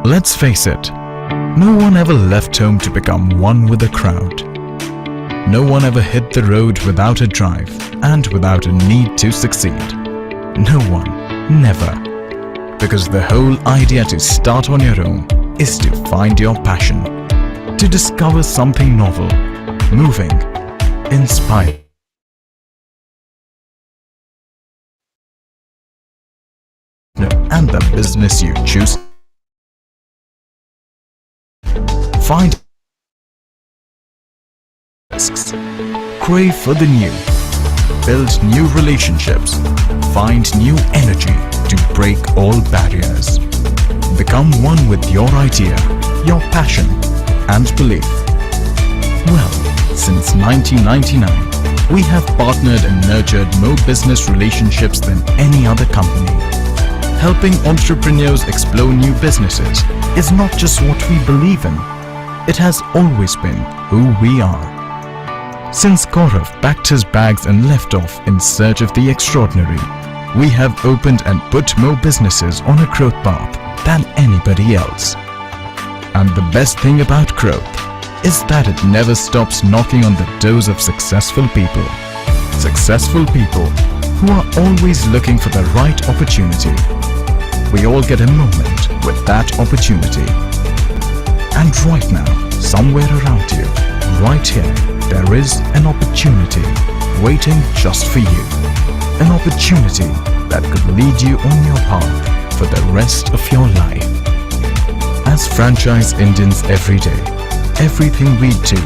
Let's face it, no one ever left home to become one with the crowd. No one ever hit the road without a drive and without a need to succeed. No one, never. Because the whole idea to start on your own is to find your passion, to discover something novel, moving, inspiring, and the business you choose. Find risks, crave for the new, build new relationships, find new energy to break all barriers. Become one with your idea, your passion and belief. Well, since 1999, we have partnered and nurtured more business relationships than any other company. Helping entrepreneurs explore new businesses is not just what we believe in, it has always been who we are. Since Gaurav packed his bags and left off in search of the extraordinary, we have opened and put more businesses on a growth path than anybody else. And the best thing about growth is that it never stops knocking on the doors of successful people. Successful people who are always looking for the right opportunity. We all get a moment with that opportunity. And right now, somewhere around you, right here, there is an opportunity waiting just for you. An opportunity that could lead you on your path for the rest of your life. As franchise Indians every day, everything we do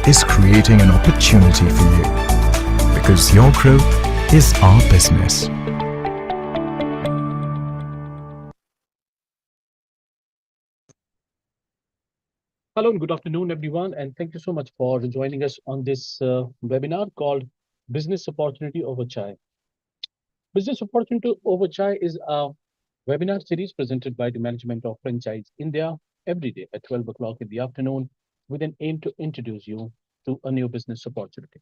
is creating an opportunity for you. Because your growth is our business. Hello and good afternoon, everyone, and thank you so much for joining us on this webinar called Business Opportunity Over Chai. Business Opportunity Over Chai is a webinar series presented by the management of Franchise India every day at 12 o'clock in the afternoon with an aim to introduce you to a new business opportunity.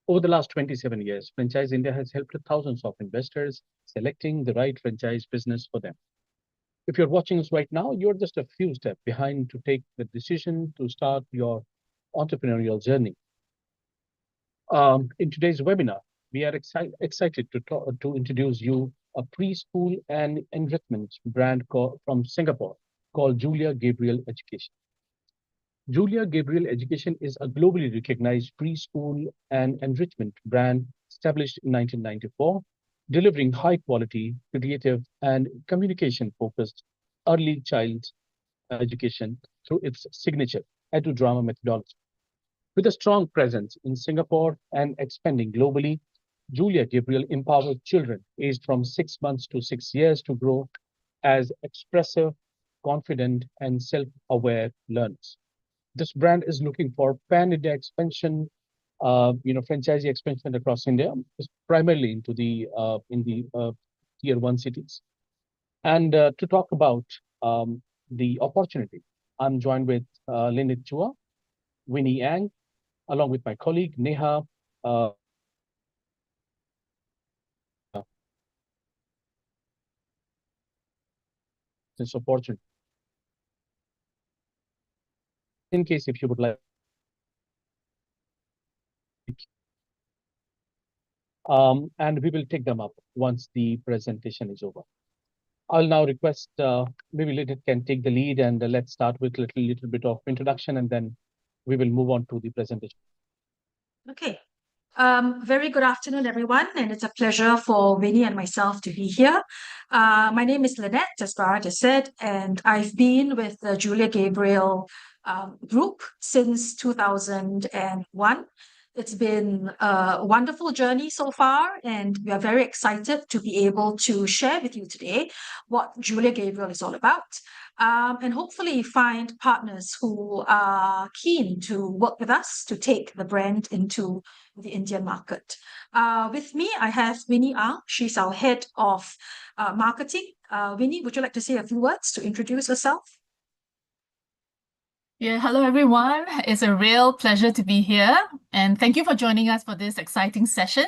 Over the last 27 years, Franchise India has helped thousands of investors selecting the right franchise business for them. If you're watching us right now, you're just a few steps behind to take the decision to start your entrepreneurial journey. In today's webinar, we are excited to introduce you a preschool and enrichment brand from Singapore called Julia Gabriel Education. Julia Gabriel Education is a globally recognized preschool and enrichment brand established in 1994, delivering high quality, creative, and communication focused early child education through its signature edu-drama methodology. With a strong presence in Singapore and expanding globally, Julia Gabriel empowered children aged from 6 months to 6 years to grow as expressive, confident, and self-aware learners. This brand is looking for pan-India expansion, franchisee expansion across India, primarily into the tier one cities. And to talk about the opportunity, I'm joined with Linit Chua, Winnie Ang, along with my colleague Neha. This opportunity. In case if you would like. And we will take them up once the presentation is over. I'll now request maybe Linit can take the lead and let's start with a little bit of introduction and then we will move on to the presentation. Okay. Very good afternoon, everyone, and it's a pleasure for Winnie and myself to be here. My name is Lynette, as Farah just said, and I've been with the Julia Gabriel group since 2001. It's been a wonderful journey so far, and we are very excited to be able to share with you today what Julia Gabriel is all about, and hopefully find partners who are keen to work with us to take the brand into the Indian market. With me, I have Winnie Ang. She's our head of marketing. Winnie, would you like to say a few words to introduce yourself? Yeah, hello everyone. It's a real pleasure to be here, and thank you for joining us for this exciting session.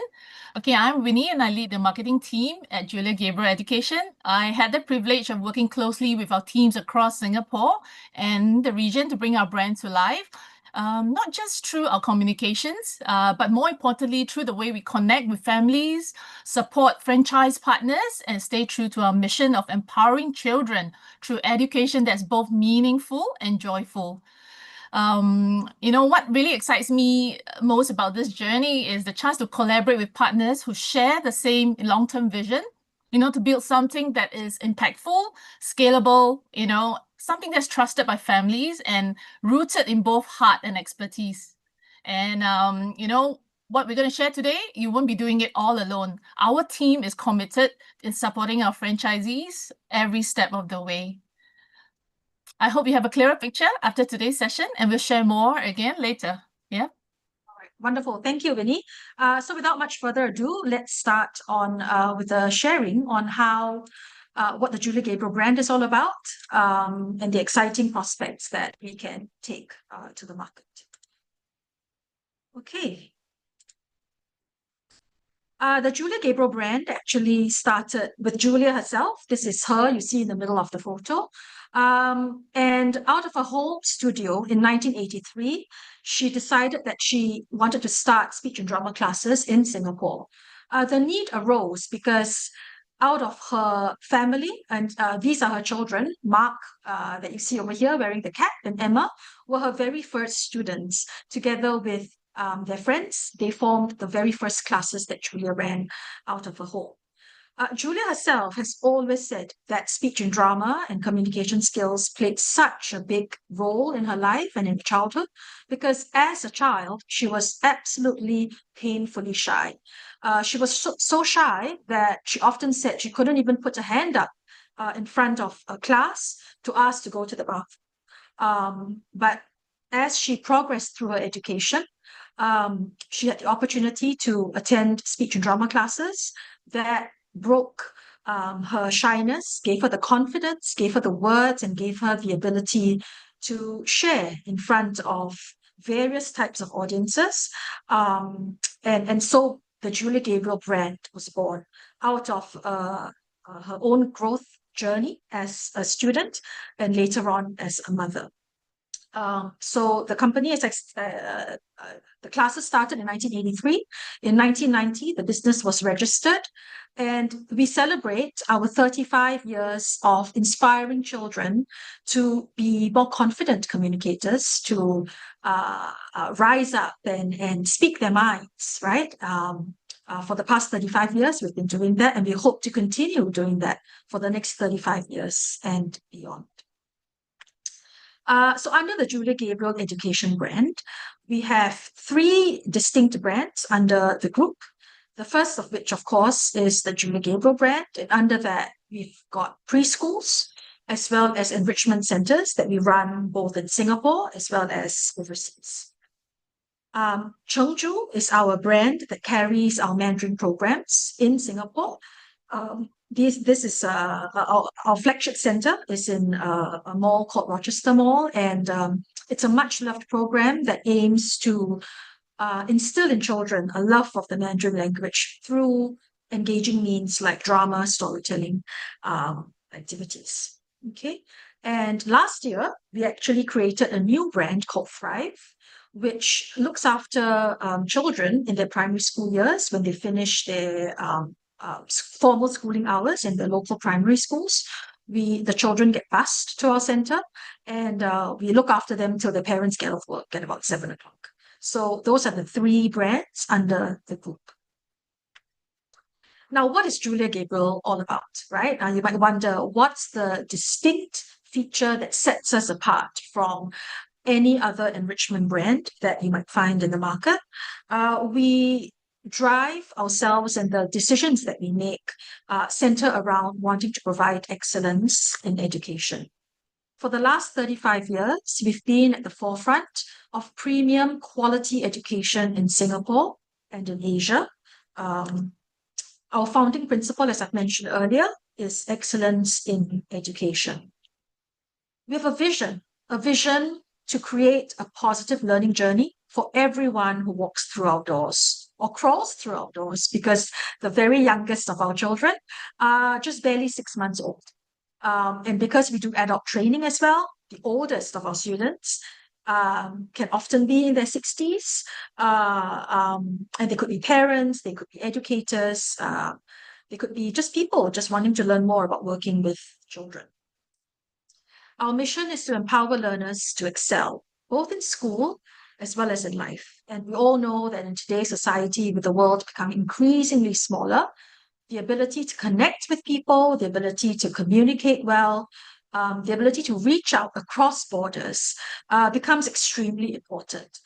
Okay, I'm Winnie and I lead the marketing team at Julia Gabriel Education. I had the privilege of working closely with our teams across Singapore and the region to bring our brand to life. Not just through our communications, but more importantly, through the way we connect with families, support franchise partners, and stay true to our mission of empowering children through education that's both meaningful and joyful. What really excites me most about this journey is the chance to collaborate with partners who share the same long-term vision, to build something that is impactful, scalable, something that's trusted by families and rooted in both heart and expertise. And, what we're going to share today, you won't be doing it all alone. Our team is committed in supporting our franchisees every step of the way. I hope you have a clearer picture after today's session, and we'll share more again later. Yeah. All right, wonderful. Thank you, Winnie. So without much further ado, let's start on with the sharing on how what the Julia Gabriel brand is all about, and the exciting prospects that we can take to the market. Okay. The Julia Gabriel brand actually started with Julia herself. This is her, you see in the middle of the photo. And out of a home studio in 1983, she decided that she wanted to start speech and drama classes in Singapore. The need arose because out of her family, and these are her children, Mark, that you see over here wearing the cap, and Emma, were her very first students, together with their friends. They formed the very first classes that Julia ran out of her home. Julia herself has always said that speech and drama and communication skills played such a big role in her life and in childhood because as a child, she was absolutely painfully shy. She was so shy that she often said she couldn't even put her hand up in front of a class to ask to go to the bathroom. But as she progressed through her education, she had the opportunity to attend speech and drama classes that broke her shyness, gave her the confidence, gave her the words, and gave her the ability to share in front of various types of audiences. And so the Julia Gabriel brand was born out of her own growth journey as a student and later on as a mother. So the company is the classes started in 1983. In 1990, the business was registered, and we celebrate our 35 years of inspiring children to be more confident communicators, to rise up and speak their minds, right? For the past 35 years, we've been doing that, and we hope to continue doing that for the next 35 years and beyond. So under the Julia Gabriel Education brand, we have three distinct brands under the group. The first of which, of course, is the Julia Gabriel brand. And under that, we've got preschools as well as enrichment centers that we run both in Singapore as well as overseas. Chengju is our brand that carries our Mandarin programs in Singapore. This is our flagship center is in a mall called Rochester Mall, and it's a much loved program that aims to instill in children a love of the Mandarin language through engaging means like drama, storytelling activities. Okay, and last year we actually created a new brand called Thrive, which looks after children in their primary school years when they finish their formal schooling hours in the local primary schools. The children get bused to our center, and we look after them till their parents get off work at about 7 o'clock. So those are the three brands under the group. Now, what is Julia Gabriel all about, right? You might wonder, what's the distinct feature that sets us apart from any other enrichment brand that you might find in the market? We drive ourselves and the decisions that we make center around wanting to provide excellence in education. For the last 35 years, we've been at the forefront of premium quality education in Singapore and in Asia. Our founding principle, as I've mentioned earlier, is excellence in education. We have a vision to create a positive learning journey for everyone who walks through our doors or crawls through our doors, because the very youngest of our children are just barely 6 months old. And because we do adult training as well, the oldest of our students can often be in their 60s, and they could be parents, they could be educators, they could be just people just wanting to learn more about working with children. Our mission is to empower learners to excel, both in school as well as in life. And we all know that in today's society, with the world becoming increasingly smaller, the ability to connect with people, the ability to communicate well, the ability to reach out across borders becomes extremely important.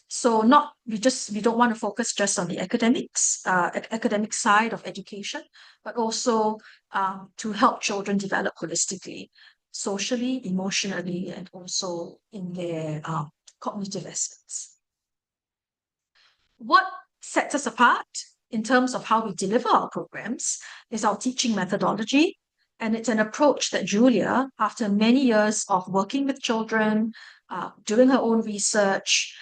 So we don't want to focus just on the academic side of education, but also to help children develop holistically, socially, emotionally, and also in their cognitive aspects. What sets us apart in terms of how we deliver our programs is our teaching methodology. And it's an approach that Julia, after many years of working with children, doing her own research,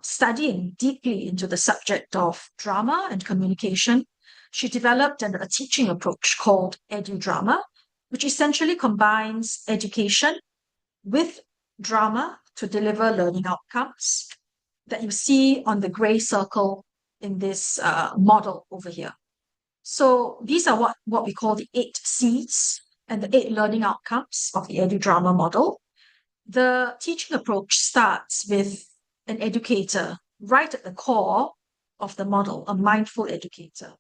studying deeply into the subject of drama and communication, she developed a teaching approach called EduDrama, which essentially combines education with drama to deliver learning outcomes that you see on the gray circle in this model over here. So these are what we call the 8 C's and the 8 learning outcomes of the EduDrama model. The teaching approach starts with an educator right at the core of the model, a mindful educator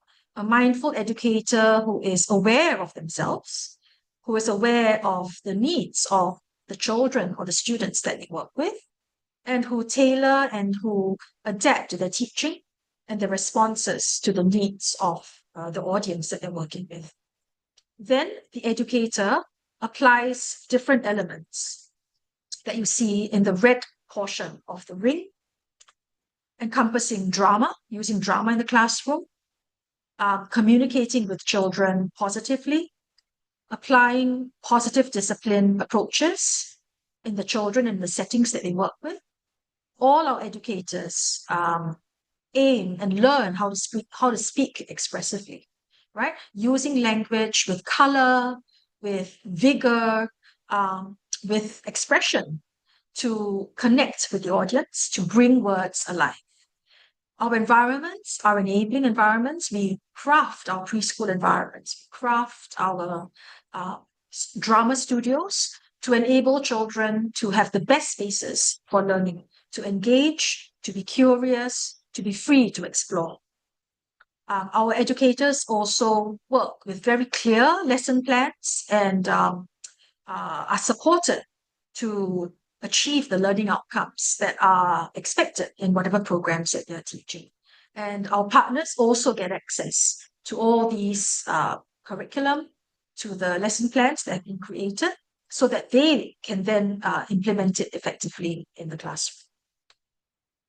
who is aware of themselves, who is aware of the needs of the children or the students that they work with, and who tailor and who adapt their teaching and the responses to the needs of the audience that they're working with. Then the educator applies different elements that you see in the red portion of the ring, encompassing drama, using drama in the classroom, communicating with children positively, applying positive discipline approaches in the children in the settings that they work with. All our educators aim and learn how to speak expressively, right? Using language with color, with vigor, with expression to connect with the audience, to bring words alive. Our environments are enabling environments. We craft our preschool environments, we craft our drama studios to enable children to have the best spaces for learning, to engage, to be curious, to be free to explore. Our educators also work with very clear lesson plans and are supported to achieve the learning outcomes that are expected in whatever programs that they're teaching. And our partners also get access to all these curriculum, to the lesson plans that have been created, so that they can then implement it effectively in the classroom.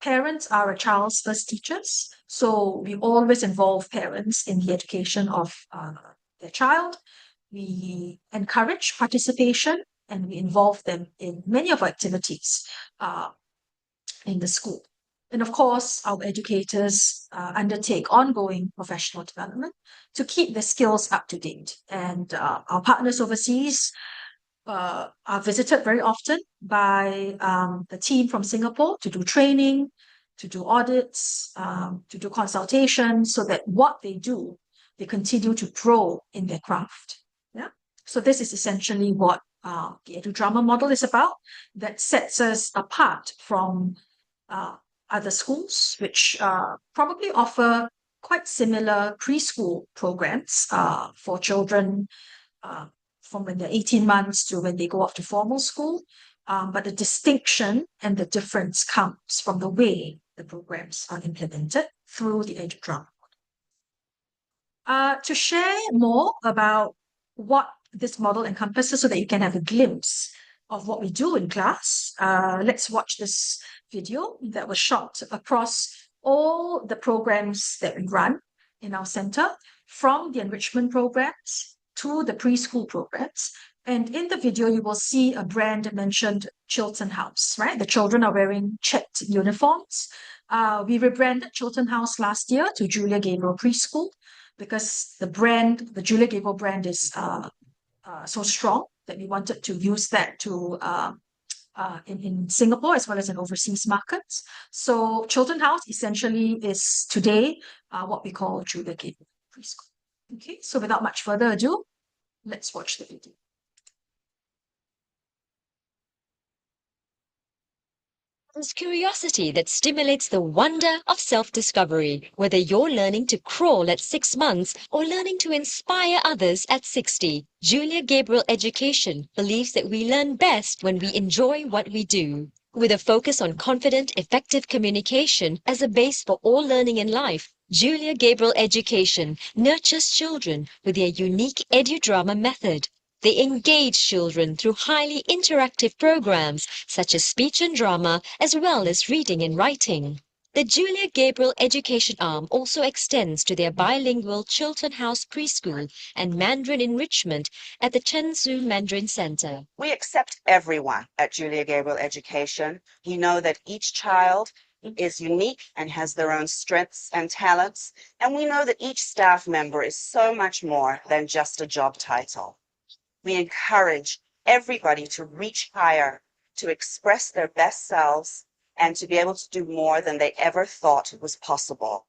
Parents are a child's first teachers, so we always involve parents in the education of their child. We encourage participation and we involve them in many of our activities in the school. And of course, our educators undertake ongoing professional development to keep their skills up to date. And our partners overseas are visited very often by the team from Singapore to do training, to do audits, to do consultations, so that what they do, they continue to grow in their craft. Yeah. So this is essentially what the EduDrama model is about, that sets us apart from other schools, which probably offer quite similar preschool programs for children from when they're 18 months to when they go off to formal school. But the distinction and the difference comes from the way the programs are implemented through the EduDrama model. To share more about what this model encompasses so that you can have a glimpse of what we do in class, let's watch this video that was shot across all the programs that we run in our center, from the enrichment programs to the preschool programs, And in the video, you will see a brand mentioned Chiltern House, right? The children are wearing checked uniforms. We rebranded Chiltern House last year to Julia Gabriel Preschool because the Julia Gabriel brand is so strong that we wanted to use that to in Singapore as well as in overseas markets. So Chiltern House essentially is today what we call Julia Gabriel Preschool. Okay, so without much further ado, let's watch the video. It's curiosity that stimulates the wonder of self-discovery, whether you're learning to crawl at 6 months or learning to inspire others at 60. Julia Gabriel Education believes that we learn best when we enjoy what we do. With a focus on confident, effective communication as a base for all learning in life, Julia Gabriel Education nurtures children with their unique edudrama method. They engage children through highly interactive programs such as speech and drama, as well as reading and writing. The Julia Gabriel Education arm also extends to their bilingual Chiltern House Preschool and Mandarin enrichment at the Chenzhou Mandarin Center. We accept everyone at Julia Gabriel Education. We know that each child is unique and has their own strengths and talents, and we know that each staff member is so much more than just a job title. We encourage everybody to reach higher, to express their best selves, and to be able to do more than they ever thought was possible.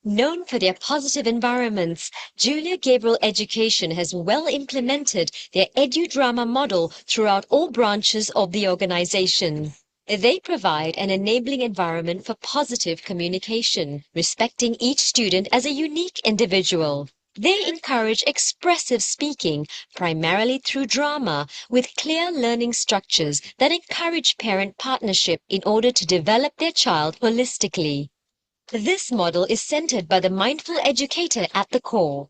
Known for their positive environments, Julia Gabriel Education has well implemented their edudrama model throughout all branches of the organization. They provide an enabling environment for positive communication, respecting each student as a unique individual. They encourage expressive speaking, primarily through drama, with clear learning structures that encourage parent partnership in order to develop their child holistically. This model is centered by the mindful educator at the core.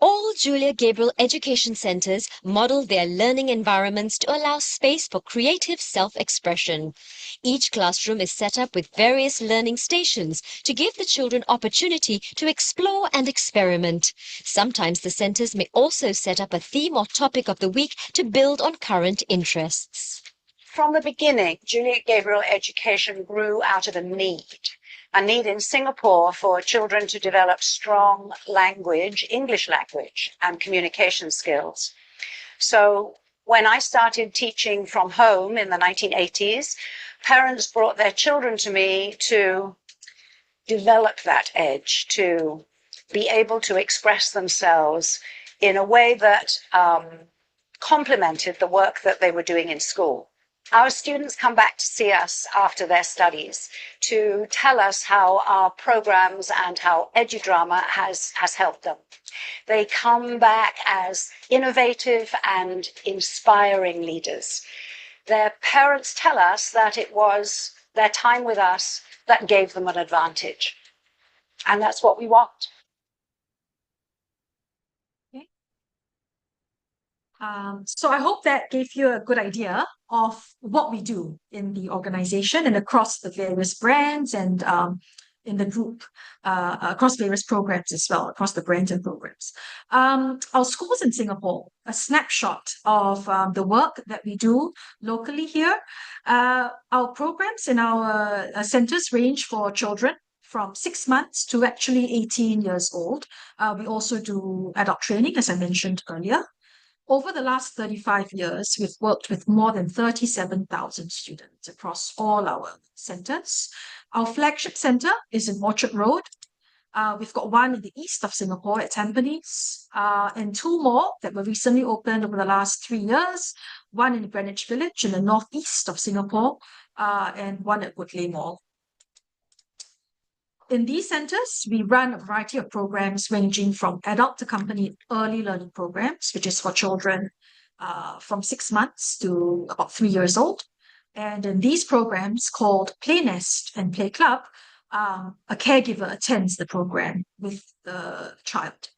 All Julia Gabriel Education Centers model their learning environments to allow space for creative self-expression. Each classroom is set up with various learning stations to give the children opportunity to explore and experiment. Sometimes the centers may also set up a theme or topic of the week to build on current interests. From the beginning, Julia Gabriel Education grew out of a need in Singapore for children to develop strong language, English language, and communication skills. So when I started teaching from home in the 1980s, parents brought their children to me to develop that edge, to be able to express themselves in a way that complemented the work that they were doing in school. Our students come back to see us after their studies to tell us how our programs and how edudrama has helped them. They come back as innovative and inspiring leaders. Their parents tell us that it was their time with us that gave them an advantage. And that's what we want. So I hope that gave you a good idea of what we do in the organization and across the various brands and in the group, across various programs as well, across the brands and programs. Our schools in Singapore, a snapshot of the work that we do locally here. Our programs in our centers range for children from 6 months to actually 18 years old. We also do adult training, as I mentioned earlier. Over the last 35 years, we've worked with more than 37,000 students across all our centers. Our flagship center is in Orchard Road. We've got one in the east of Singapore at Tampines, and two more that were recently opened over the last 3 years. One in Greenwich Village in the northeast of Singapore, and one at Woodleigh Mall. In these centers, we run a variety of programs ranging from adult accompanied early learning programs, which is for children from 6 months to about 3 years old. And in these programs called Play Nest and Play Club, a caregiver attends the program with the child.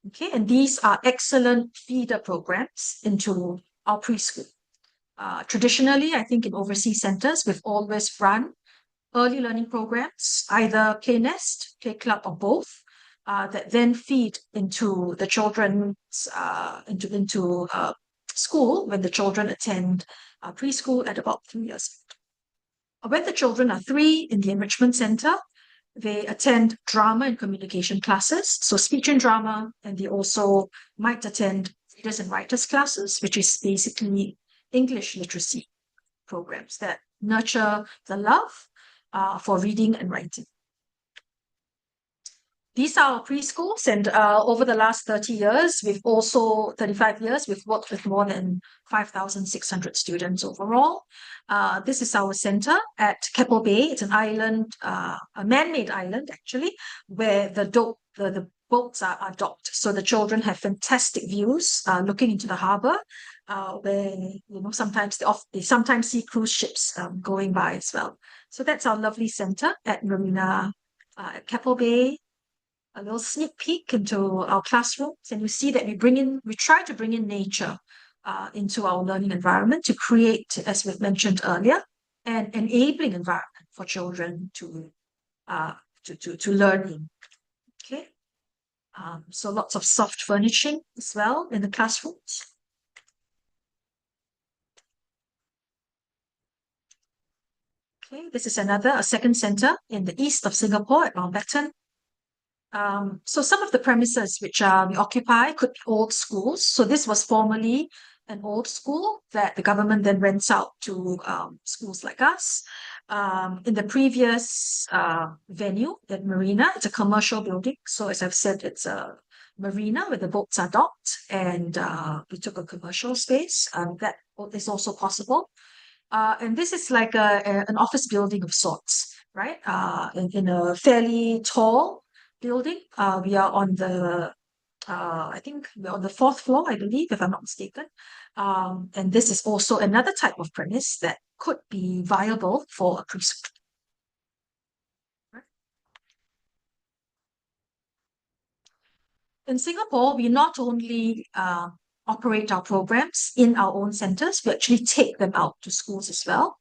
Okay, and these are excellent feeder programs into our preschool. Traditionally, I think in overseas centers, we've always run early learning programs, either Play Nest, Play Club, or both. that then feed into the children's into school when the children attend preschool at about 3 years. When the children are 3 in the enrichment center, they attend drama and communication classes, so speech and drama, and they also might attend readers and writers classes, which is basically English literacy programs that nurture the love for reading and writing. These are our preschools, and over the last 30 years, 35 years, we've worked with more than 5,600 students overall. This is our center at Keppel Bay. It's an island, a man-made island actually, where the boats are docked. So the children have fantastic views looking into the harbor, where sometimes they sometimes see cruise ships going by as well. So that's our lovely center at Marina at Keppel Bay. A little sneak peek into our classrooms, and you see that we try to bring in nature into our learning environment to create, as we've mentioned earlier, an enabling environment for children to learn in. Okay, so lots of soft furnishing as well in the classrooms. Okay, this is a second center in the east of Singapore at Mountbatten. So some of the premises which we occupy could be old schools. So this was formerly an old school that the government then rents out to schools like us. In the previous venue at Marina, it's a commercial building. So as I've said, it's a marina where the boats are docked, and we took a commercial space. That is also possible. And this is like an office building of sorts, right? In a fairly tall building. We are on I think we're on the 4th floor, I believe, if I'm not mistaken. And this is also another type of premise that could be viable for a preschool. In Singapore, we not only operate our programs in our own centers, we actually take them out to schools as well.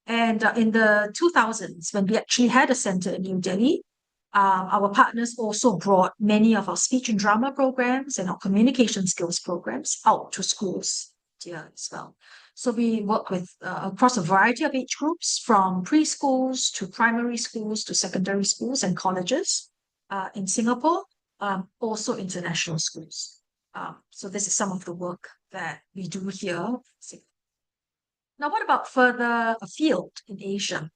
And in the 2000s, when we actually had a center in New Delhi, our partners also brought many of our speech and drama programs and our communication skills programs out to schools here as well. So we work with across a variety of age groups, from preschools to primary schools to secondary schools and colleges in Singapore, also international schools. So this is some of the work that we do here. Now, what about further afield in Asia?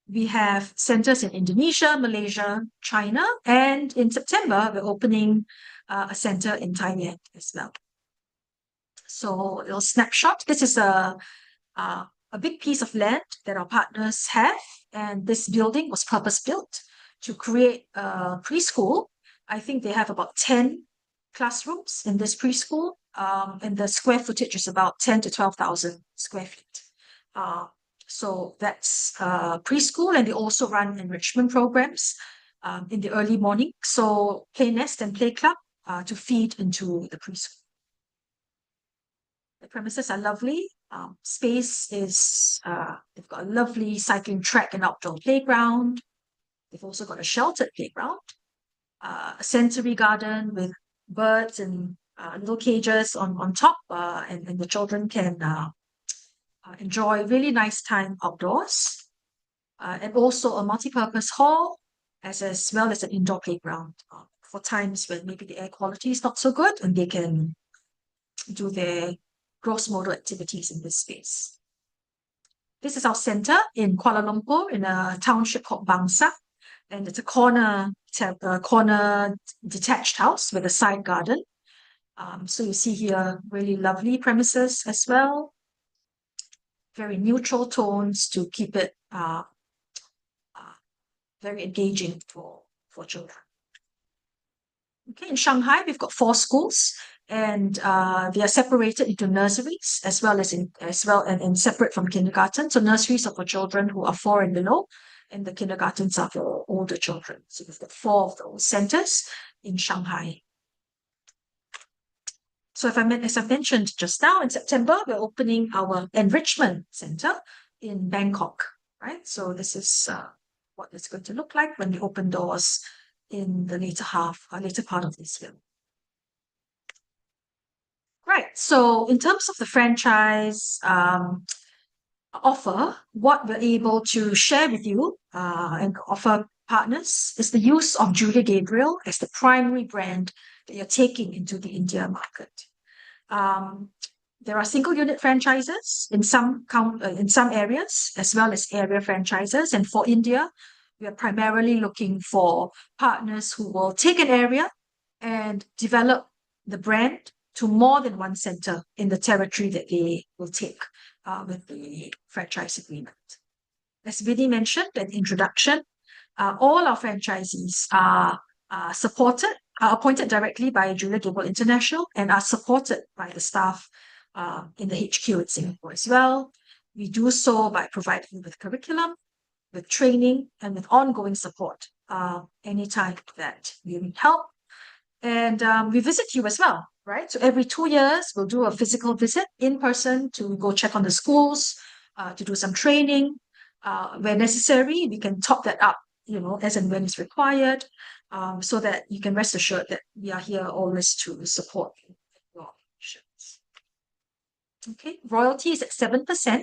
We have centers in Indonesia, Malaysia, China, and in September, we're opening a center in Thailand as well. So a little snapshot. This is a big piece of land that our partners have, and this building was purpose-built to create a preschool. I think they have about 10 classrooms in this preschool, and the square footage is about 10 to 12,000 square feet. So that's preschool, and they also run enrichment programs in the early morning. So Play Nest and Play Club to feed into the preschool. The premises are lovely. Space is, they've got a lovely cycling track and outdoor playground. They've also got a sheltered playground, a sensory garden with birds and little cages on top, and the children can enjoy really nice time outdoors, and also a multi-purpose hall as well as an indoor playground for times when maybe the air quality is not so good, and they can do their gross motor activities in this space. This is our center in Kuala Lumpur in a township called Bangsa, and it's a corner detached house with a side garden. So you see here really lovely premises as well. Very neutral tones to keep it very engaging for children. Okay, in Shanghai, we've got 4 schools, and they are separated into nurseries as well and separate from kindergarten. So nurseries are for children who are 4 and below, and the kindergartens are for older children. So we've got 4 of those centers in Shanghai. So as I mentioned just now, in September, we're opening our enrichment center in Bangkok, right? So this is what it's going to look like when we open doors in the later part of this year. Right. So in terms of the franchise offer, what we're able to share with you and offer partners is the use of Julia Gabriel as the primary brand that you're taking into the India market. There are single unit franchises in some areas, as well as area franchises. And for India, we are primarily looking for partners who will take an area and develop the brand to more than one center in the territory that they will take with the franchise agreement. As Vinny mentioned in the introduction, all our franchisees are appointed directly by Julia Gabriel International and are supported by the staff in the HQ in Singapore as well. We do so by providing you with curriculum, with training, and with ongoing support anytime that you need help. And we visit you as well, right? So every 2 years, we'll do a physical visit in person to go check on the schools, to do some training. Where necessary, we can top that up, as and when it's required, so that you can rest assured that we are here always to support your options. Okay, royalty is at 7%,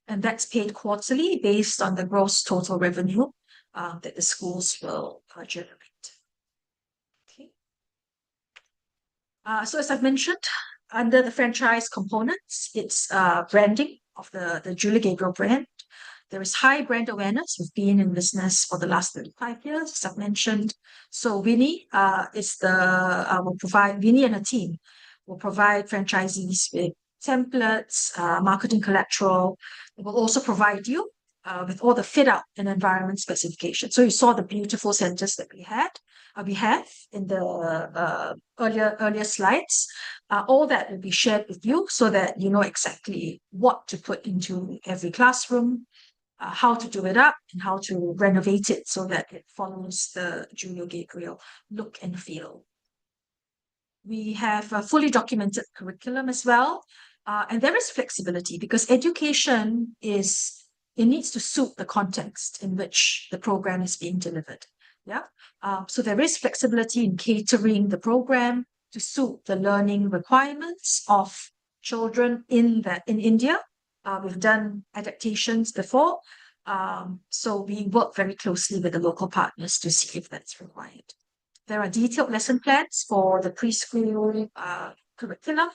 and that's paid quarterly based on the gross total revenue that the schools will generate. Okay. So as I've mentioned, under the franchise components, it's branding of the Julia Gabriel brand. There is high brand awareness. We've been in business for the last 35 years, as I've mentioned. So Winnie Winnie and her team will provide franchisees with templates, marketing collateral. It will also provide you with all the fit out and environment specifications. So you saw the beautiful centers that we have in the earlier slides. All that will be shared with you so that you know exactly what to put into every classroom, how to do it up, and how to renovate it so that it follows the Julia Gabriel look and feel. We have a fully documented curriculum as well. And there is flexibility because education needs to suit the context in which the program is being delivered. Yeah. So there is flexibility in catering the program to suit the learning requirements of children in India. We've done adaptations before. So we work very closely with the local partners to see if that's required. There are detailed lesson plans for the preschool curriculum,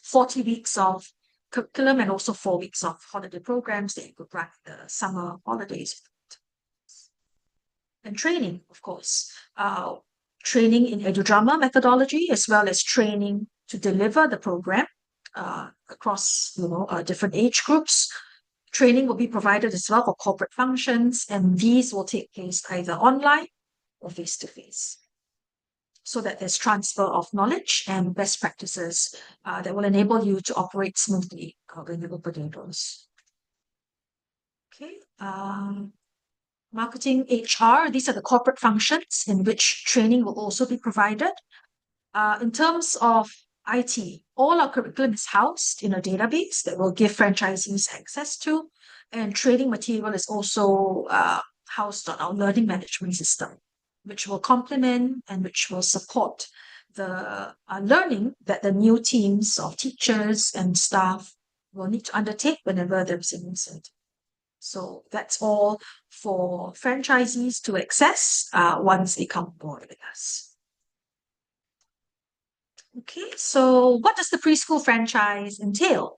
40 weeks of curriculum, and also 4 weeks of holiday programs that you could run the summer holidays. And training, of course. Training in EduDrama methodology, as well as training to deliver the program across different age groups. Training will be provided as well for corporate functions, and these will take place either online or face-to-face, so that there's transfer of knowledge and best practices that will enable you to operate smoothly when you open your doors. Okay. Marketing, HR, these are the corporate functions in which training will also be provided. In terms of IT, all our curriculum is housed in a database that will give franchisees access to, and training material is also housed on our learning management system, which will complement and which will support the learning that the new teams of teachers and staff will need to undertake whenever there's a new center. So that's all for franchisees to access once they come aboard with us. Okay, so what does the preschool franchise entail?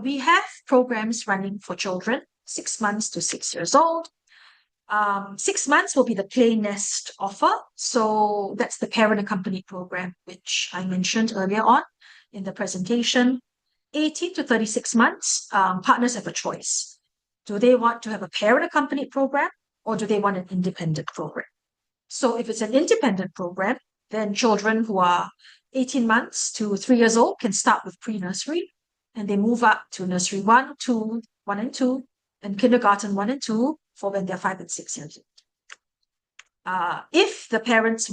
We have programs running for children 6 months to 6 years old. 6 months will be the Play Nest offer. So that's the parent accompanied program, which I mentioned earlier on in the presentation. 18 to 36 months, partners have a choice. Do they want to have a parent accompanied program, or do they want an independent program? So if it's an independent program, then children who are 18 months to 3 years old can start with pre-nursery, and they move up to nursery 1 and 2, and kindergarten 1 and 2 for when they're 5 and 6 years old. If the parents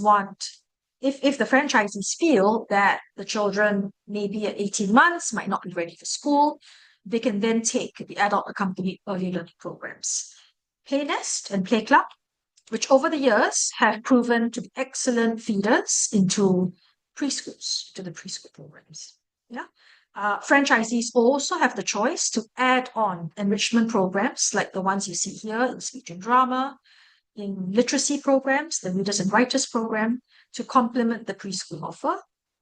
if the franchisees feel that the children maybe at 18 months might not be ready for school, they can then take the adult accompanied early learning programs. Play Nest and Play Club which over the years have proven to be excellent feeders into preschools, to the preschool programs. Yeah. Franchisees also have the choice to add on enrichment programs like the ones you see here in speech and drama, in literacy programs, the readers and writers program, to complement the preschool offer.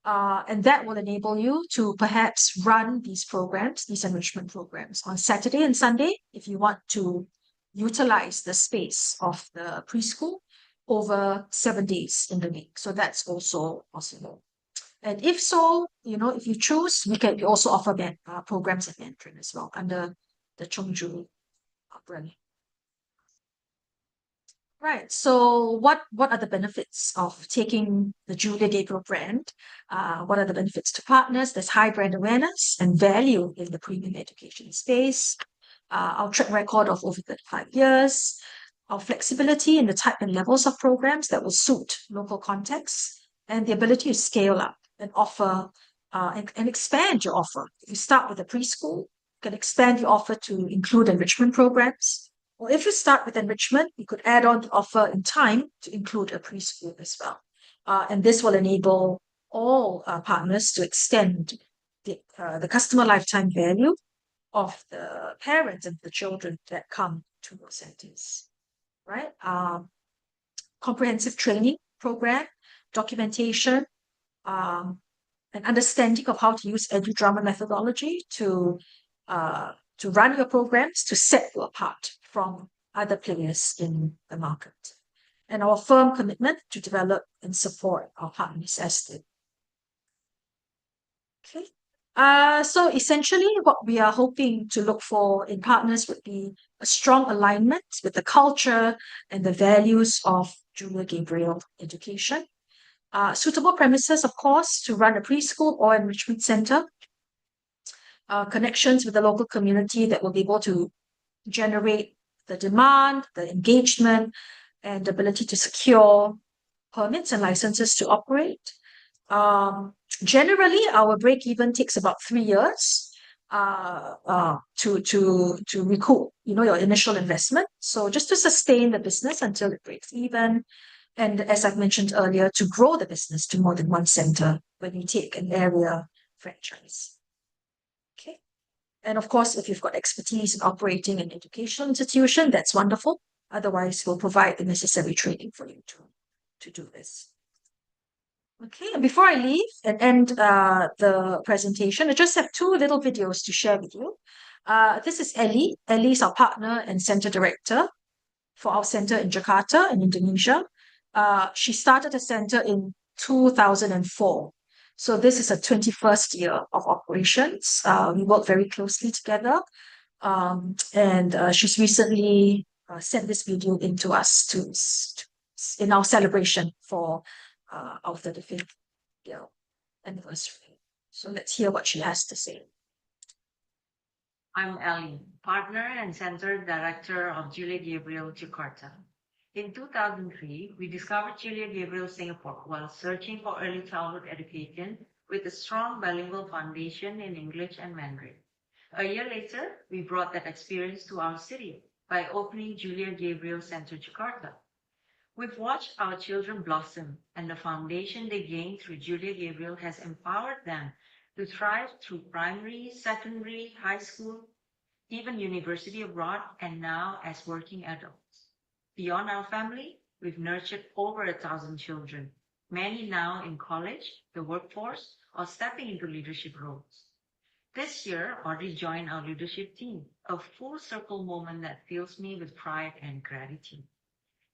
And that will enable you to perhaps run these programs, these enrichment programs, on Saturday and Sunday if you want to utilize the space of the preschool over 7 days in the week. So that's also possible. And if so, if you choose, we also offer programs in Mandarin as well under the Chongju brand. Right. So what are the benefits of taking the Julia Gabriel brand? What are the benefits to partners? There's high brand awareness and value in the premium education space. Our track record of over 35 years, our flexibility in the type and levels of programs that will suit local contexts, and the ability to scale up and offer and expand your offer. If you start with a preschool, you can expand your offer to include enrichment programs. Or if you start with enrichment, you could add on the offer in time to include a preschool as well. And this will enable all partners to extend the customer lifetime value of the parents and the children that come to those centers, right? Comprehensive training program, documentation, an understanding of how to use edu-drama methodology to run your programs, to set you apart from other players in the market. And our firm commitment to develop and support our partners as they. Okay. So essentially what we are hoping to look for in partners would be a strong alignment with the culture and the values of Julia Gabriel Education. Suitable premises, of course, to run a preschool or enrichment center. Connections with the local community that will be able to generate the demand, the engagement, and the ability to secure permits and licenses to operate. Generally, our break-even takes about 3 years to recoup, your initial investment. So just to sustain the business until it breaks even. And as I've mentioned earlier, to grow the business to more than one center when you take an area franchise. Okay. And of course, if you've got expertise in operating an educational institution, that's wonderful. Otherwise, we'll provide the necessary training for you to do this. Okay, and before I leave and end the presentation, I just have 2 little videos to share with you. This is Ellie. Ellie is our partner and center director for our center in Jakarta in Indonesia. She started a center in 2004. So this is her 21st year of operations. We work very closely together. And she's recently sent this video in to us in our celebration for our 35th year anniversary. So let's hear what she has to say. I'm Ellie, partner and center director of Julia Gabriel Jakarta. In 2003, we discovered Julia Gabriel Singapore while searching for early childhood education with a strong bilingual foundation in English and Mandarin. A year later, we brought that experience to our city by opening Julia Gabriel Center Jakarta. We've watched our children blossom, and the foundation they gained through Julia Gabriel has empowered them to thrive through primary, secondary, high school, even university abroad, and now as working adults. Beyond our family, we've nurtured over 1,000 children, many now in college, the workforce, or stepping into leadership roles. This year, Audrey joined our leadership team, a full circle moment that fills me with pride and gratitude.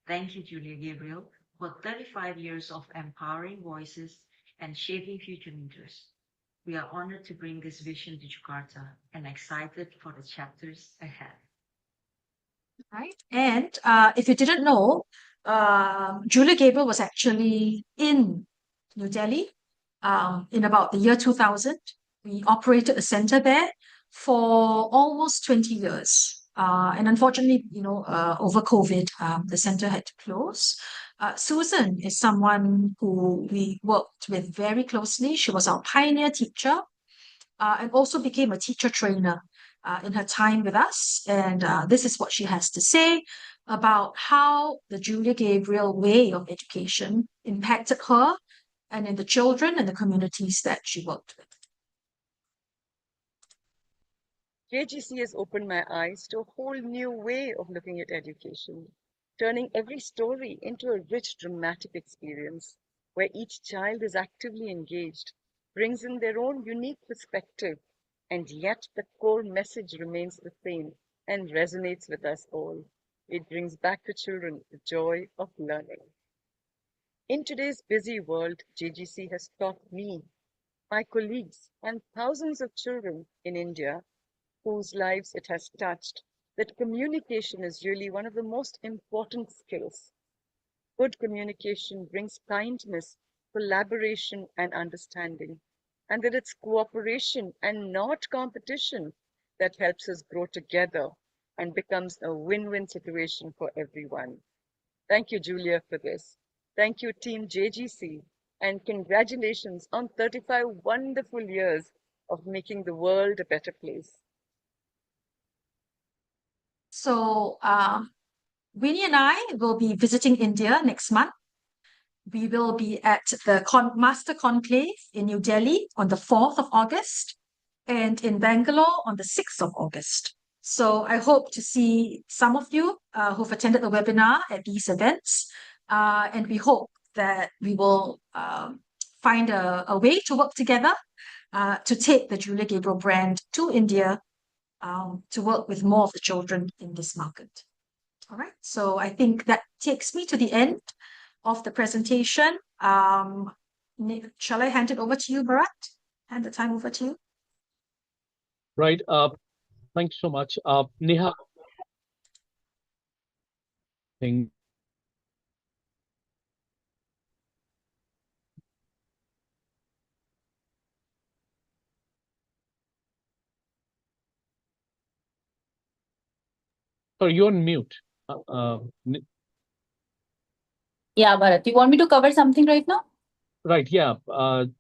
Thank you, Julia Gabriel, for 35 years of empowering voices and shaping future leaders. We are honored to bring this vision to Jakarta and excited for the chapters ahead. Right. And if you didn't know, Julia Gabriel was actually in New Delhi in about the year 2000. We operated a center there for almost 20 years. And unfortunately, over COVID, the center had to close. Susan is someone who we worked with very closely. She was our pioneer teacher and also became a teacher trainer in her time with us. And this is what she has to say. about how the Julia Gabriel way of education impacted her and in the children and the communities that she worked with. JGC has opened my eyes to a whole new way of looking at education, turning every story into a rich dramatic experience where each child is actively engaged, brings in their own unique perspective, and yet the core message remains the same and resonates with us all. It brings back to children the joy of learning. In today's busy world, JGC has taught me, my colleagues, and thousands of children in India whose lives it has touched, that communication is really one of the most important skills. Good communication brings kindness, collaboration, and understanding, and that it's cooperation and not competition that helps us grow together and becomes a win-win situation for everyone. Thank you, Julia, for this. Thank you, Team JGC, and congratulations on 35 wonderful years of making the world a better place. So, Winnie and I will be visiting India next month. We will be at the Master Conclave in New Delhi on the 4th of August and in Bangalore on the 6th of August. So I hope to see some of you who've attended the webinar at these events. And we hope that we will find a way to work together to take the Julia Gabriel brand to India to work with more of the children in this market. All right, so I think that takes me to the end of the presentation. Shall I hand it over to you, Bharat? Hand the time over to you. Right. Thanks so much. Neha. Sorry, you're on mute. Yeah, Bharat, you want me to cover something right now? Right, yeah.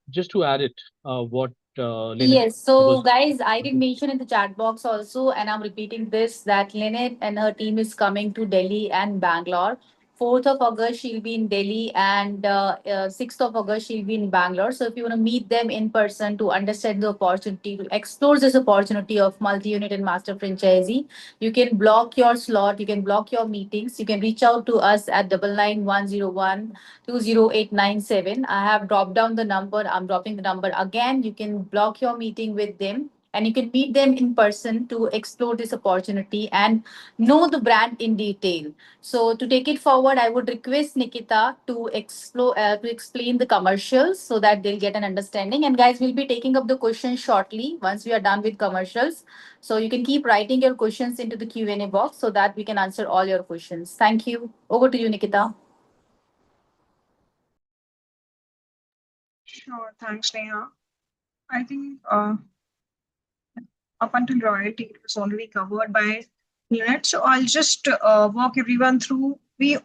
Just to add it, what Lynette Yes, so was. guys, I did mention in the chat box also, and I'm repeating this, that Lynette and her team is coming to Delhi and Bangalore. 4th of August, she'll be in Delhi, and 6th of August, she'll be in Bangalore. So if you want to meet them in person to understand the opportunity, to explore this opportunity of multi-unit and master franchisee, you can block your slot, you can block your meetings, you can reach out to us at 99101 I have dropped down the number. I'm dropping the number again. You can block your meeting with them and you can meet them in person to explore this opportunity and know the brand in detail. So to take it forward, I would request Nikita to explain the commercials so that they'll get an understanding. And guys, we'll be taking up the questions shortly once we are done with commercials. So you can keep writing your questions into the Q&A box so that we can answer all your questions. Thank you. Over to you, Nikita. Sure, thanks, Neha. I think up until royalty, it was already covered by Lynette. So I'll just walk everyone through the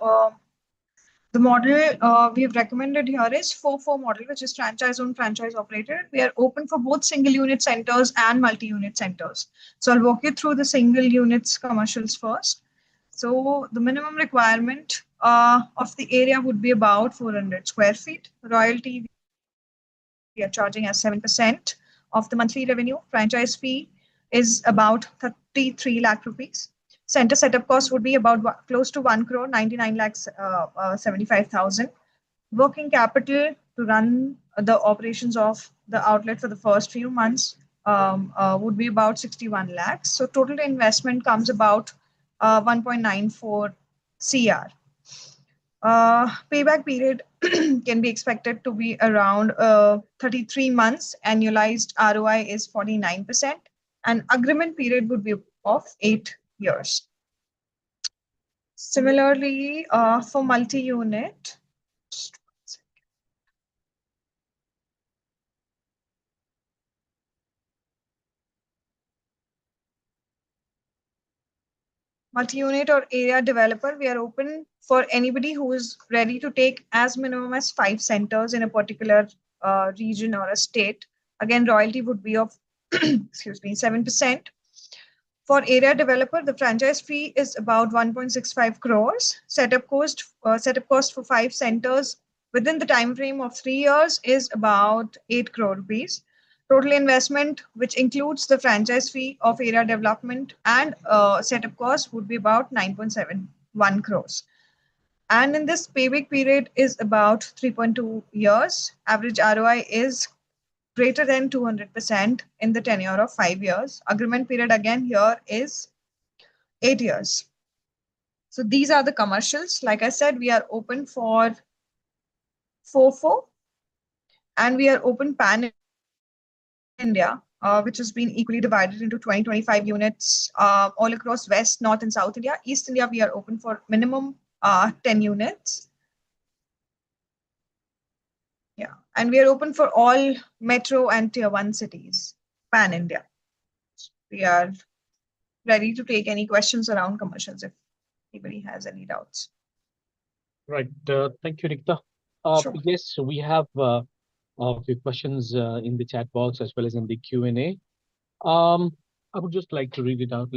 model we have recommended here is 4-4 model, which is franchise-owned, franchise-operated. We are open for both single-unit centers and multi-unit centers. So I'll walk you through the single units commercials first. So the minimum requirement of the area would be about 400 square feet. Royalty, we are charging as 7% of the monthly revenue. Franchise fee is about 33 lakh rupees. Center setup cost would be about close to 1 crore, 99 lakhs 75,000. Working capital to run the operations of the outlet for the first few months would be about 61 lakhs. So total investment comes about 1.94 CR. Payback period can be expected to be around 33 months. Annualized ROI is 49%, and agreement period would be of 8 years. Similarly, for multi-unit, multi-unit or area developer, we are open for anybody who is ready to take as minimum as 5 centers in a particular region or a state. Again, royalty would be of excuse me, 7%. For area developer, the franchise fee is about 1.65 crores. Setup cost for 5 centers within the time frame of 3 years is about 8 crore rupees. Total investment, which includes the franchise fee of area development and setup cost, would be about 9.71 crores. And in this payback period is about 3.2 years. Average ROI is greater than 200% in the tenure of 5 years. Agreement period again here is 8 years. So these are the commercials. Like I said, we are open for FOFO and we are open pan India, which has been equally divided into 20-25 units all across West, North, and South India. East India, we are open for minimum 10 units. Yeah, and we are open for all metro and tier 1 cities, pan India. We are ready to take any questions around commercials if anybody has any doubts. Right. Thank you, Nikita. Sure. Yes, we have a few questions in the chat box as well as in the Q&A. I would just like to read it out,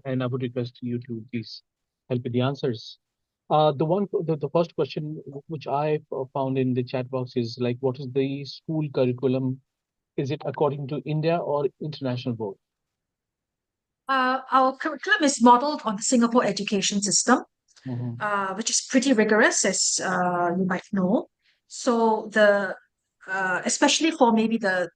and I would request you to please help with the answers. The first question which I found in the chat box is like, what is the school curriculum? Is it according to India or international board? Our curriculum is modeled on the Singapore education system, which is pretty rigorous, as you might know. So especially the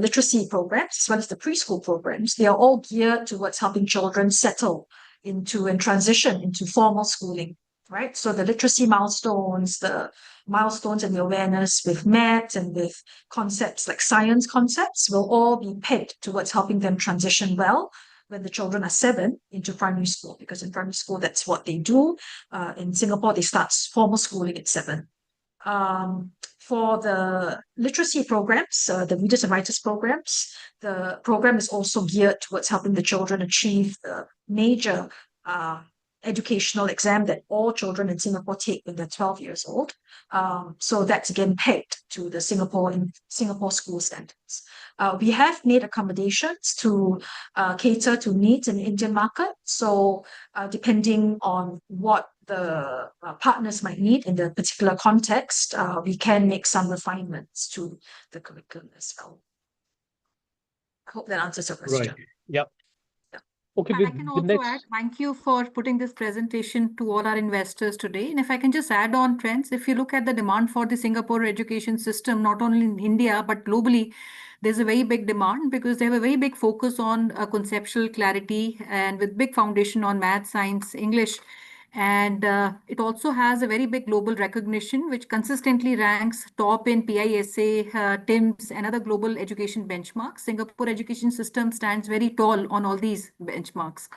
literacy programs as well as the preschool programs, they are all geared towards helping children settle into and transition into formal schooling, right? So the literacy milestones, the milestones and the awareness with maths and with concepts like science concepts will all be pegged towards helping them transition well when the children are 7 into primary school, because in primary school, that's what they do. In Singapore, they start formal schooling at 7. For the literacy programs, the readers and writers programs, the program is also geared towards helping the children achieve the major educational exam that all children in Singapore take when they're 12 years old. So that's again pegged to the Singapore school standards. We have made accommodations to cater to needs in the Indian market. So depending on what the partners might need in the particular context, we can make some refinements to the curriculum as well. I hope that answers your question. Right. Yep. Okay, I can also add, thank you for putting this presentation to all our investors today. And if I can just add on trends, if you look at the demand for the Singapore education system, not only in India, but globally, there's a very big demand because they have a very big focus on conceptual clarity and with big foundation on math, science, English. And it also has a very big global recognition, which consistently ranks top in PISA, TIMSS, and other global education benchmarks. Singapore education system stands very tall on all these benchmarks.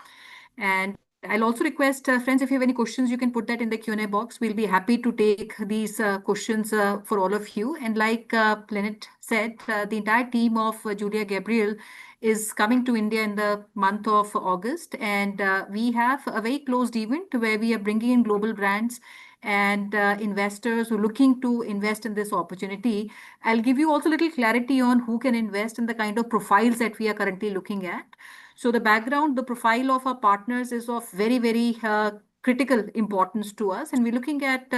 And I'll also request, friends, if you have any questions, you can put that in the Q&A box. We'll be happy to take these questions for all of you. And like Lynette said, the entire team of Julia Gabriel is coming to India in the month of August. And we have a very closed event where we are bringing in global brands and investors who are looking to invest in this opportunity. I'll give you also a little clarity on who can invest in the kind of profiles that we are currently looking at. So the background, the profile of our partners is of very, very critical importance to us. And we're looking at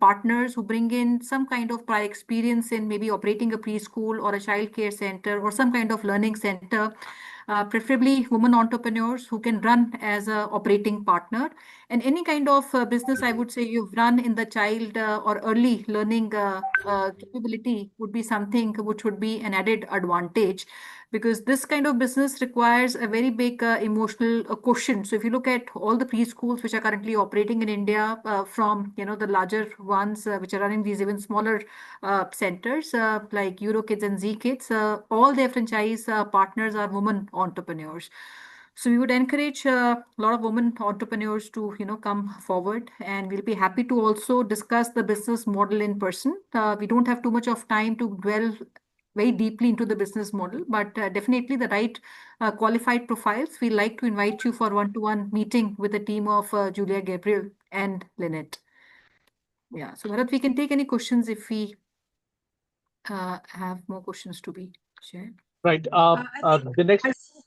partners who bring in some kind of prior experience in maybe operating a preschool or a childcare center or some kind of learning center, preferably women entrepreneurs who can run as an operating partner. And any kind of business, I would say, you've run in the child or early learning capability would be something which would be an added advantage, because this kind of business requires a very big emotional quotient. So if you look at all the preschools which are currently operating in India, from the larger ones which are running these even smaller centers like EuroKids and Z-Kids, all their franchise partners are women entrepreneurs. So we would encourage a lot of women entrepreneurs to come forward, and we'll be happy to also discuss the business model in person. We don't have too much of time to dwell very deeply into the business model, but definitely the right qualified profiles. We like to invite you for one-to-one meeting with the team of Julia Gabriel and Lynette. Yeah, so Bharat, we can take any questions if we have more questions to be shared. Right. The next.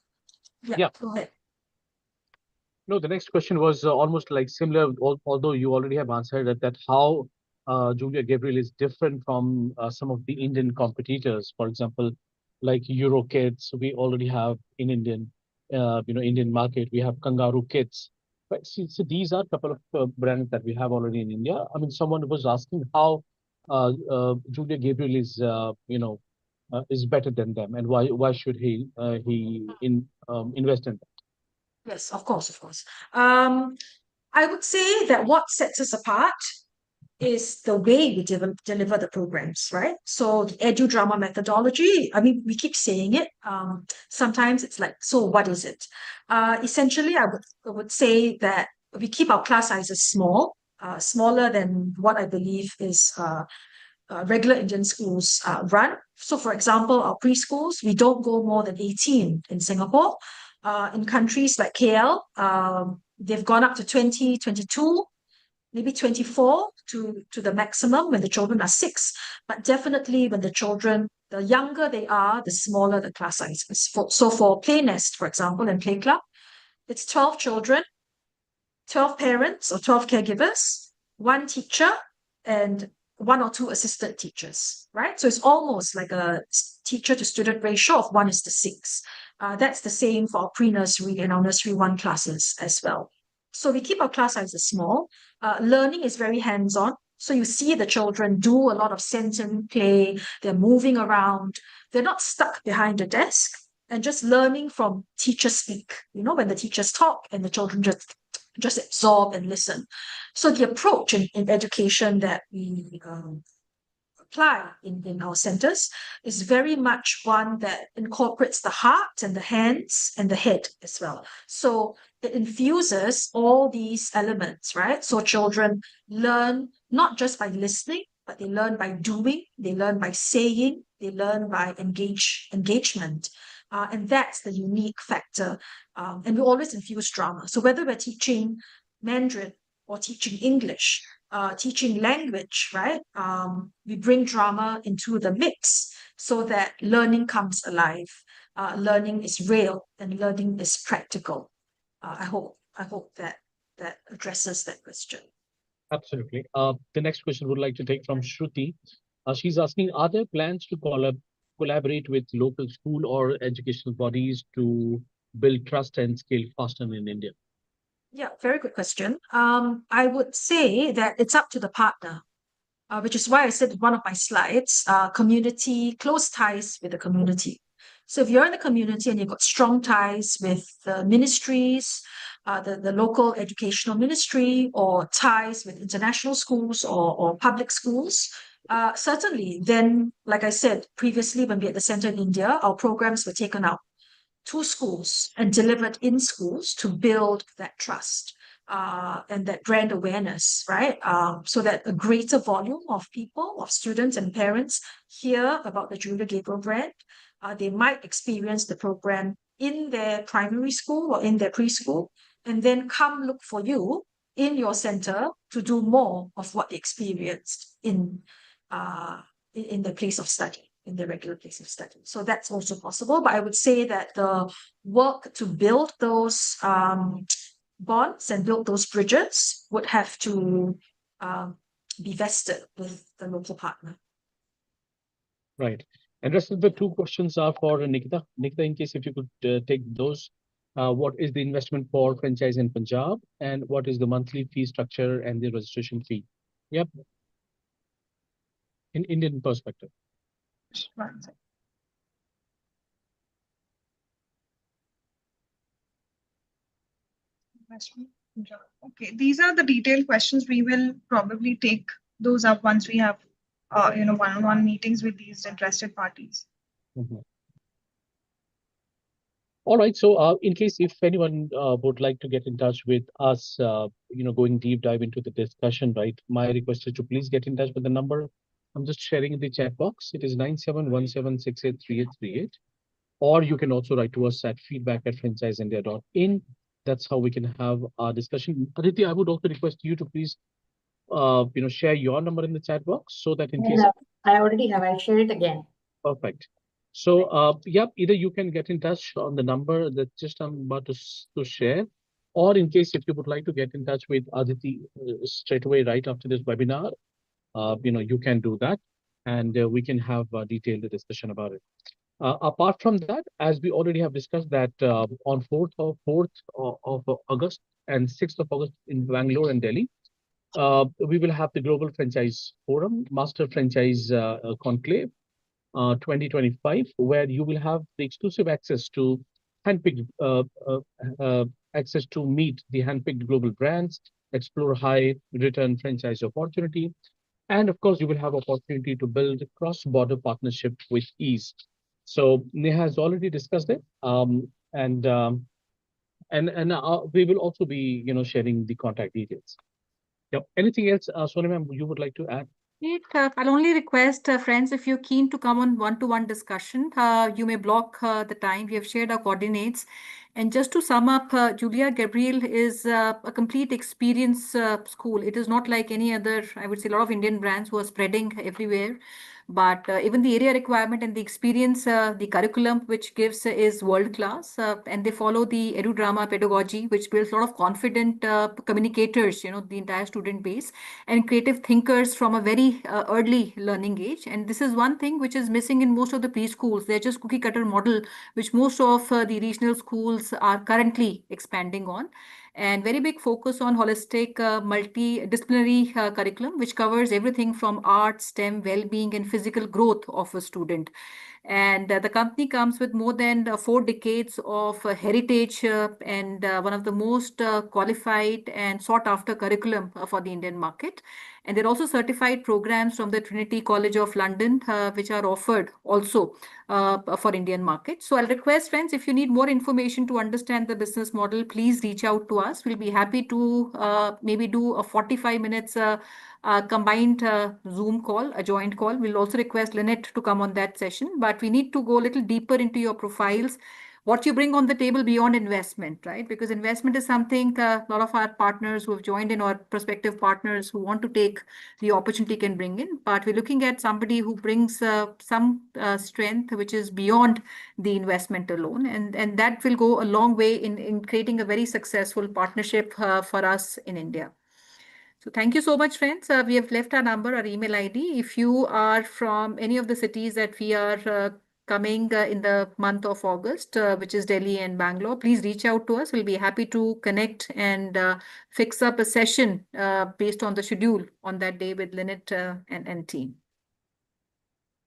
Yeah. Go ahead. No, the next question was almost like similar, although you already have answered it, that how Julia Gabriel is different from some of the Indian competitors. For example, like Euro Kids, we already have in Indian market, we have Kangaroo Kids. But so these are a couple of brands that we have already in India. I mean, someone was asking how Julia Gabriel is better than them, and why should he invest in them? Yes, of course, of course. I would say that what sets us apart is the way we deliver the programs, right? So the edu drama methodology, I mean, we keep saying it. Sometimes it's like, so what is it? Essentially, I would say that we keep our class sizes small, smaller than what I believe is regular Indian schools run. So, for example, our preschools, we don't go more than 18 in Singapore. In countries like KL, they've gone up to 20, 22, maybe 24 to the maximum when the children are 6. But definitely when the younger they are, the smaller the class size is. So for Play Nest, for example, and Play Club, it's 12 children, 12 parents or 12 caregivers, one teacher, and one or two assistant teachers, right? So it's almost like a teacher to student ratio of 1:6. That's the same for our pre-nursery and our nursery 1 classes as well. So we keep our class sizes small. Learning is very hands-on. So you see the children do a lot of sensory play. They're moving around. They're not stuck behind a desk and just learning from teacher speak. When the teachers talk and the children just absorb and listen. So the approach in education that we apply in our centers is very much one that incorporates the heart and the hands and the head as well. So it infuses all these elements, right? So children learn not just by listening, but they learn by doing, they learn by saying, they learn by engagement. And that's the unique factor. And we always infuse drama. So whether we're teaching Mandarin or teaching English, teaching language, right? We bring drama into the mix so that learning comes alive. Learning is real and learning is practical. I hope that addresses that question. Absolutely. The next question would like to take from Shruti. She's asking, are there plans to collaborate with local school or educational bodies to build trust and scale faster in India? Yeah, very good question. I would say that it's up to the partner, which is why I said in one of my slides, community, close ties with the community. So if you're in the community and you've got strong ties with the ministries, the local educational ministry, or ties with international schools or public schools, certainly then, like I said previously, when we had the center in India, our programs were taken out to schools and delivered in schools to build that trust and that brand awareness, right? So that a greater volume of people, of students and parents hear about the Julia Gabriel brand. They might experience the program in their primary school or in their preschool, and then come look for you in your center to do more of what they experienced in the place of study, in the regular place of study. So that's also possible. But I would say that the work to build those bonds and build those bridges would have to be vested with the local partner. Right. And rest of the 2 questions are for Nikita. Nikita, in case if you could take those, what is the investment for franchise in Punjab, and what is the monthly fee structure and the registration fee? Yep. In Indian perspective. One second. Okay, these are the detailed questions. We will probably take those up once we have, one-on-one meetings with these interested parties. Mm-hmm. All right. So, in case if anyone would like to get in touch with us, going deep dive into the discussion, right? My request is to please get in touch with the number. I'm just sharing in the chat box. It is 9717683838. Or you can also write to us at feedback@franchiseindia.in. That's how we can have our discussion. Aditi, I would also request you to please, share your number in the chat box so that in case. I already have. I'll share it again. Perfect. So, yep, either you can get in touch on the number that just I'm about to share, or in case if you would like to get in touch with Aditi straight away right after this webinar, you can do that, and we can have a detailed discussion about it. Apart from that, as we already have discussed that on 4th of August and 6th of August in Bangalore and Delhi, we will have the Global Franchise Forum, Master Franchise Conclave 2025, where you will have the exclusive access to handpicked access to meet the handpicked global brands, explore high return franchise opportunity, and of course, you will have opportunity to build cross-border partnership with ease. So Neha has already discussed it, and we will also be sharing the contact details. Yep. Anything else, Sonia ma'am, you would like to add? I'll only request friends, if you're keen to come on one-to-one discussion, you may block the time. We have shared our coordinates. And just to sum up, Julia Gabriel is a complete experience school. It is not like any other, I would say, a lot of Indian brands who are spreading everywhere. But even the area requirement and the experience, the curriculum which gives is world class, and they follow the edu-drama pedagogy, which builds a lot of confident communicators, the entire student base, and creative thinkers from a very early learning age. And this is one thing which is missing in most of the preschools. They're just cookie cutter model, which most of the regional schools are currently expanding on. And very big focus on holistic, multidisciplinary curriculum, which covers everything from art, STEM, well-being, and physical growth of a student. And the company comes with more than 4 decades of heritage and one of the most qualified and sought after curriculum for the Indian market. And they're also certified programs from the Trinity College of London, which are offered also for Indian market. So I'll request friends, if you need more information to understand the business model, please reach out to us. We'll be happy to maybe do a 45 minutes combined Zoom call, a joint call. We'll also request Lynette to come on that session, but we need to go a little deeper into your profiles, what you bring on the table beyond investment, right? Because investment is something a lot of our partners who have joined in, or prospective partners who want to take the opportunity, can bring in. But we're looking at somebody who brings some strength which is beyond the investment alone. And that will go a long way in creating a very successful partnership for us in India. So thank you so much, friends. We have left our number, our email ID. If you are from any of the cities that we are coming in the month of August, which is Delhi and Bangalore, please reach out to us. We'll be happy to connect and fix up a session based on the schedule on that day with Lynette and team.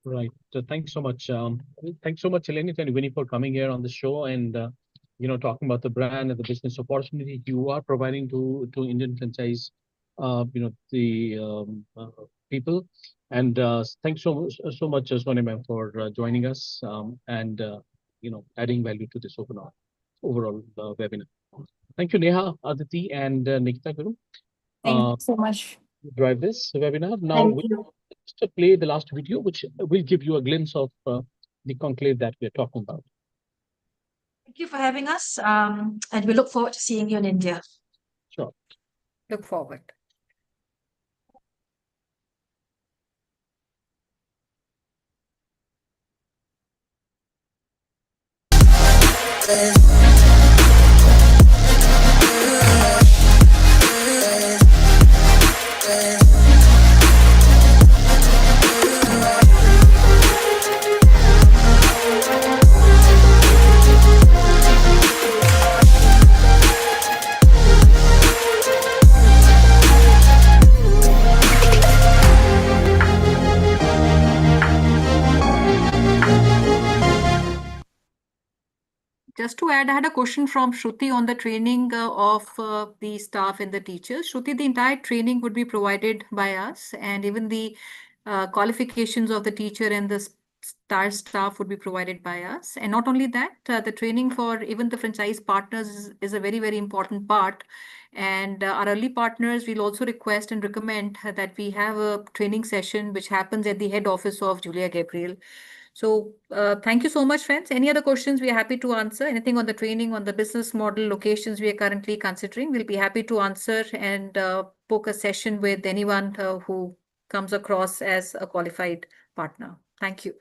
Right. So thanks so much. Thanks so much, Eleni and Winnie, for coming here on the show and talking about the brand and the business opportunity you are providing to Indian franchise, the people. And thanks so much, Sonia ma'am, for joining us and adding value to this overall webinar. Thank you, Neha, Aditi, and Nikita Guru. Thank you so much. Drive this webinar. Now, Thank we you. just play the last video, which will give you a glimpse of the conclave that we're talking about. Thank you for having us, and we look forward to seeing you in India. Sure. Look forward. Just to add, I had a question from Shruti on the training of the staff and the teachers. Shruti, the entire training would be provided by us, and even the qualifications of the teacher and the staff would be provided by us. And not only that, the training for even the franchise partners is a very, very important part. And our early partners will also request and recommend that we have a training session which happens at the head office of Julia Gabriel. So thank you so much, friends. Any other questions, we are happy to answer. Anything on the training, on the business model, locations we are currently considering, we'll be happy to answer and book a session with anyone who comes across as a qualified partner. Thank you.